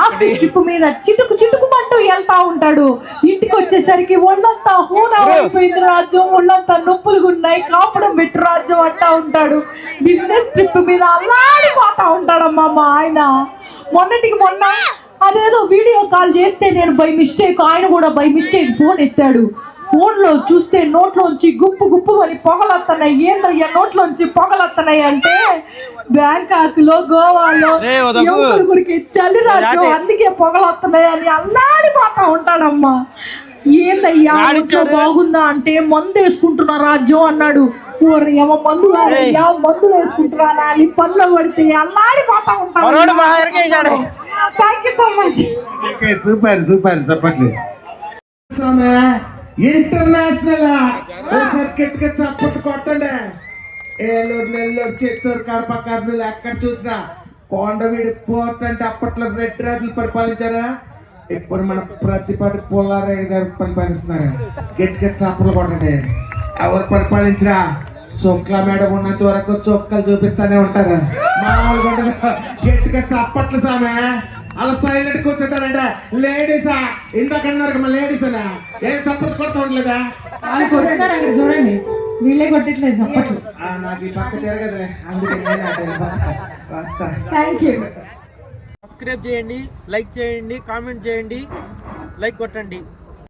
Office trip మీద చిటుకు చిటుకుమంటూ వెళ్తా ఉంటాడు. ఇంటికి వచ్చేసరికి ఒళ్ళంతా హూనా అయిపోయింది రాజ్యం, ఒళ్ళంతా నొప్పులుగా ఉన్నాయి, కాపడం పెట్టు రాజ్యం అంటా ఉంటాడు. బిజినెస్ ట్రిప్ మీద అల్లాడిపోతా ఉంటాడమ్మా మా ఆయన. మొన్నటికి మొన్న అదేదో వీడియో కాల్ చేస్తే నేను బై మిస్టేక్, ఆయన కూడా బై మిస్టేక్ ఫోన్ ఎత్తాడు. ఫోన్లో చూస్తే నోట్లోంచి గుప్పు గుప్పు అని పొగలొస్తున్నాయి. ఏందయ్యా నోట్లోంచి పొగలొస్తున్నాయి అంటే, బ్యాంకాక్లో గోవాలో గురికి చలి రాజ్యం అందుకే పొగలొస్తున్నాయి అని అల్లాడిపోతా ఉంటాడమ్మా. ఏందయ్యా బాగుందా అంటే మందు వేసుకుంటున్నా రాజ్యం అన్నాడు. ఏమో మందు కాదయ్యా, మందులు వేసుకుంటున్నా అని పనిలో పడితే అల్లాడిపోతా ఉంటాడు. Thank you so much. Super super చెప్పండి. ఇంటర్నేషనల్ సర్కిట్ గా చప్పట్లు కొట్టండి. ఏలూరు, నెల్లూరు, చిత్తూరు, కడప, కర్నూలు ఎక్కడ చూసినా కొండవీడి పోర్ట్ అంటే అప్పట్లో రెడ్ రాజులు పరిపాలించారా, ఇప్పుడు మన ప్రతిపాటి పుల్లారెడ్డి గారు పరిపాలిస్తున్నారు. గట్టిగా చప్పట్లు కొట్టండి. ఎవరు పరిపాలించరా చొక్ల మేడం ఉన్నంత వరకు చొక్కలు చూపిస్తానే ఉంటారు. మామూలుగా గట్టిగా చప్పట్లు సామె. అలా సైలెంట్ కూర్చుంటారంటే లేడీసా, ఇందాకన్నారు మా లేడీస్ అలా ఏం చప్పట్లు కొడతా ఉండలేదా? అక్కడ చూడండి, వీళ్ళే కొట్టట్లేదు చప్పట్లు. నాకు ఈ పక్క తిరగదులే, అందుకే థ్యాంక్ యూ. సబ్స్క్రైబ్ చేయండి, లైక్ చేయండి, కామెంట్ చేయండి, లైక్ కొట్టండి.